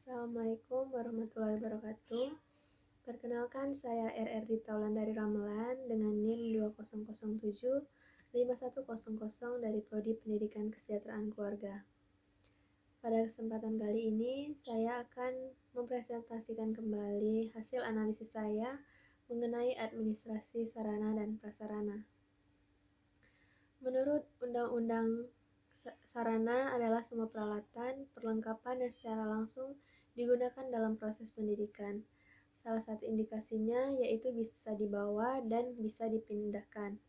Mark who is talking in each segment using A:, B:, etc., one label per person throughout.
A: Assalamualaikum warahmatullahi wabarakatuh. Perkenalkan, saya RR Dita Wulandari Ramelan dengan NIM 20075100 dari Prodi Pendidikan Kesejahteraan Keluarga. Pada kesempatan kali ini, saya akan mempresentasikan kembali hasil analisis saya mengenai administrasi sarana dan prasarana. Menurut Undang-Undang Sarana adalah semua peralatan, perlengkapan yang secara langsung digunakan dalam proses pendidikan. Salah satu indikasinya yaitu bisa dibawa dan bisa dipindahkan.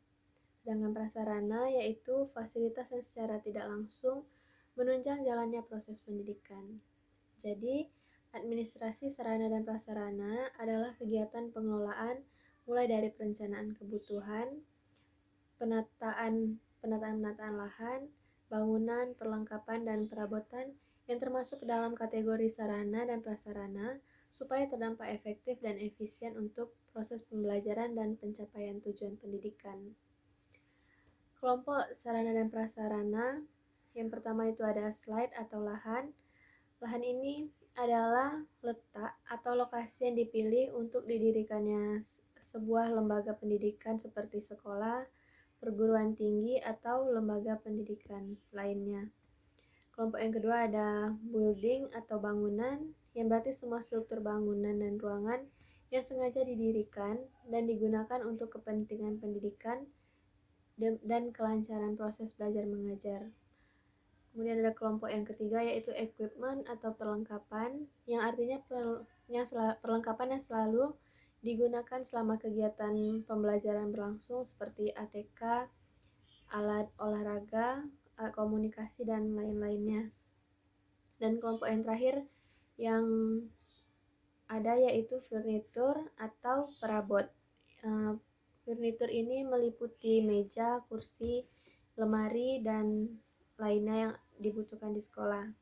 A: Sedangkan prasarana yaitu fasilitas yang secara tidak langsung menunjang jalannya proses pendidikan. Jadi, administrasi sarana dan prasarana adalah kegiatan pengelolaan mulai dari perencanaan kebutuhan, penataan lahan, bangunan, perlengkapan, dan perabotan yang termasuk dalam kategori sarana dan prasarana supaya terdampak efektif dan efisien untuk proses pembelajaran dan pencapaian tujuan pendidikan. Kelompok sarana dan prasarana yang pertama itu ada slide atau lahan. Lahan ini adalah letak atau lokasi yang dipilih untuk didirikannya sebuah lembaga pendidikan seperti sekolah, perguruan tinggi, atau lembaga pendidikan lainnya. Kelompok yang kedua ada building atau bangunan, yang berarti semua struktur bangunan dan ruangan yang sengaja didirikan dan digunakan untuk kepentingan pendidikan dan kelancaran proses belajar mengajar. Kemudian ada kelompok yang ketiga yaitu equipment atau perlengkapan, yang artinya perlengkapan yang selalu digunakan selama kegiatan pembelajaran berlangsung seperti ATK, alat olahraga, alat komunikasi, dan lain-lainnya. Dan kelompok yang terakhir yang ada yaitu furnitur atau perabot. Furnitur ini meliputi meja, kursi, lemari, dan lainnya yang dibutuhkan di sekolah.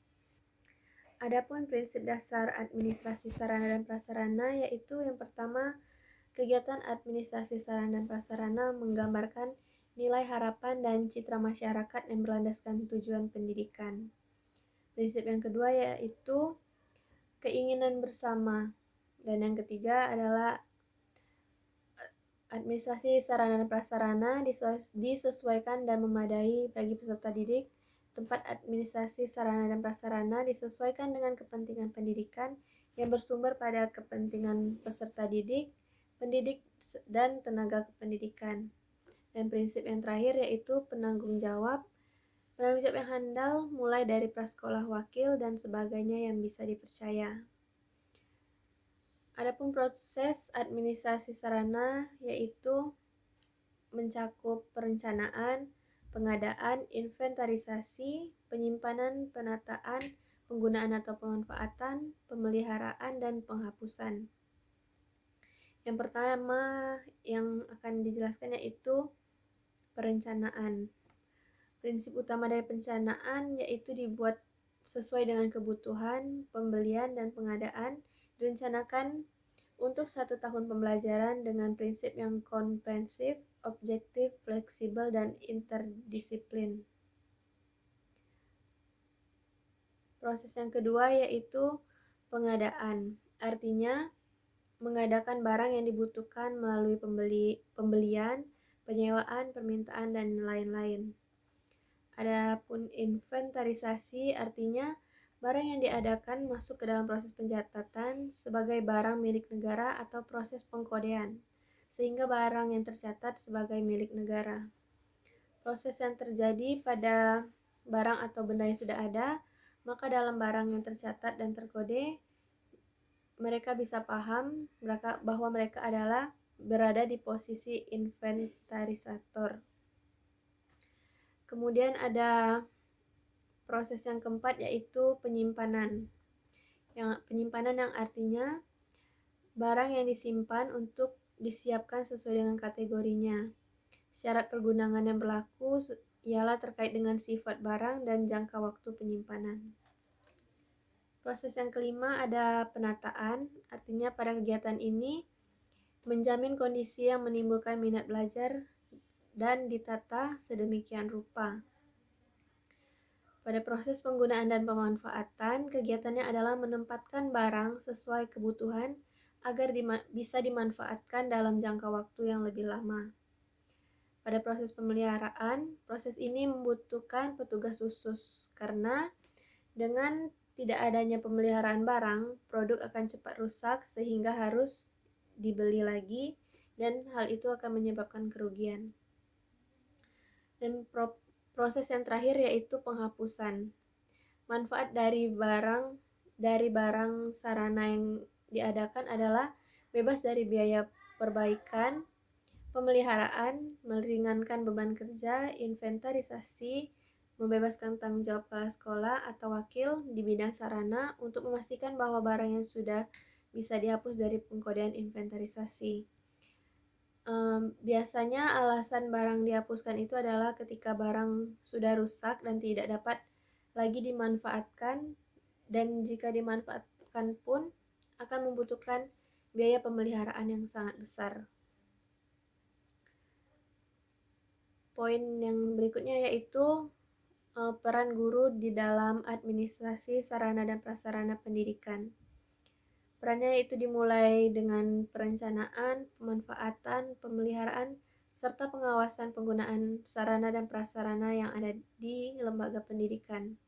A: Adapun prinsip dasar administrasi sarana dan prasarana yaitu yang pertama, kegiatan administrasi sarana dan prasarana menggambarkan nilai harapan dan citra masyarakat yang berlandaskan tujuan pendidikan. Prinsip yang kedua yaitu keinginan bersama. Dan yang ketiga adalah administrasi sarana dan prasarana disesuaikan dan memadai bagi peserta didik. Tempat administrasi sarana dan prasarana disesuaikan dengan kepentingan pendidikan yang bersumber pada kepentingan peserta didik, pendidik, dan tenaga kependidikan. Dan prinsip yang terakhir yaitu penanggung jawab yang handal mulai dari prasekolah wakil dan sebagainya yang bisa dipercaya. Adapun proses administrasi sarana yaitu mencakup perencanaan, pengadaan, inventarisasi, penyimpanan, penataan, penggunaan atau pemanfaatan, pemeliharaan, dan penghapusan. Yang pertama yang akan dijelaskan yaitu perencanaan. Prinsip utama dari perencanaan yaitu dibuat sesuai dengan kebutuhan, pembelian, dan pengadaan, direncanakan untuk 1 tahun pembelajaran dengan prinsip yang komprehensif, objektif, fleksibel, dan interdisiplin. Proses yang kedua yaitu pengadaan. Artinya, mengadakan barang yang dibutuhkan melalui pembelian, penyewaan, permintaan, dan lain-lain. Adapun inventarisasi artinya barang yang diadakan masuk ke dalam proses pencatatan sebagai barang milik negara atau proses pengkodean, sehingga barang yang tercatat sebagai milik negara. Proses yang terjadi pada barang atau benda yang sudah ada, maka dalam barang yang tercatat dan terkode, mereka bisa paham bahwa mereka adalah berada di posisi inventarisator. Kemudian ada proses yang keempat yaitu penyimpanan. Penyimpanan yang artinya barang yang disimpan untuk disiapkan sesuai dengan kategorinya. Syarat pergunaan yang berlaku ialah terkait dengan sifat barang dan jangka waktu penyimpanan. Proses yang kelima ada penataan, artinya pada kegiatan ini menjamin kondisi yang menimbulkan minat belajar dan ditata sedemikian rupa. Pada proses penggunaan dan pemanfaatan, kegiatannya adalah menempatkan barang sesuai kebutuhan agar bisa dimanfaatkan dalam jangka waktu yang lebih lama. Pada proses pemeliharaan, proses ini membutuhkan petugas khusus karena dengan tidak adanya pemeliharaan barang, produk akan cepat rusak sehingga harus dibeli lagi dan hal itu akan menyebabkan kerugian. Dan proses yang terakhir yaitu penghapusan. Manfaat dari barang sarana yang diadakan adalah bebas dari biaya perbaikan, pemeliharaan, meringankan beban kerja, inventarisasi, membebaskan tanggung jawab kepala sekolah atau wakil di bidang sarana untuk memastikan bahwa barang yang sudah bisa dihapus dari pengkodean inventarisasi. Biasanya alasan barang dihapuskan itu adalah ketika barang sudah rusak dan tidak dapat lagi dimanfaatkan, dan jika dimanfaatkan pun akan membutuhkan biaya pemeliharaan yang sangat besar. Poin yang berikutnya yaitu peran guru di dalam administrasi sarana dan prasarana pendidikan. Perannya itu dimulai dengan perencanaan, pemanfaatan, pemeliharaan, serta pengawasan penggunaan sarana dan prasarana yang ada di lembaga pendidikan.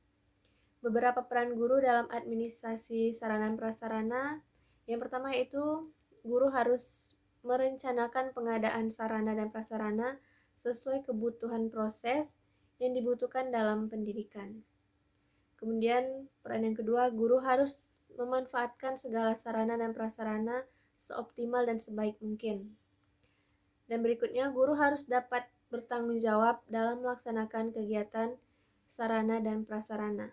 A: Beberapa peran guru dalam administrasi sarana dan prasarana. Yang pertama yaitu guru harus merencanakan pengadaan sarana dan prasarana sesuai kebutuhan proses yang dibutuhkan dalam pendidikan. Kemudian peran yang kedua, guru harus memanfaatkan segala sarana dan prasarana seoptimal dan sebaik mungkin. Dan berikutnya, guru harus dapat bertanggung jawab dalam melaksanakan kegiatan sarana dan prasarana.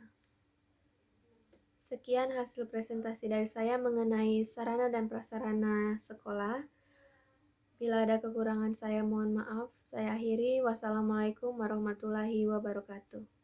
A: Sekian hasil presentasi dari saya mengenai sarana dan prasarana sekolah. Bila ada kekurangan saya mohon maaf. Saya akhiri. Wassalamualaikum warahmatullahi wabarakatuh.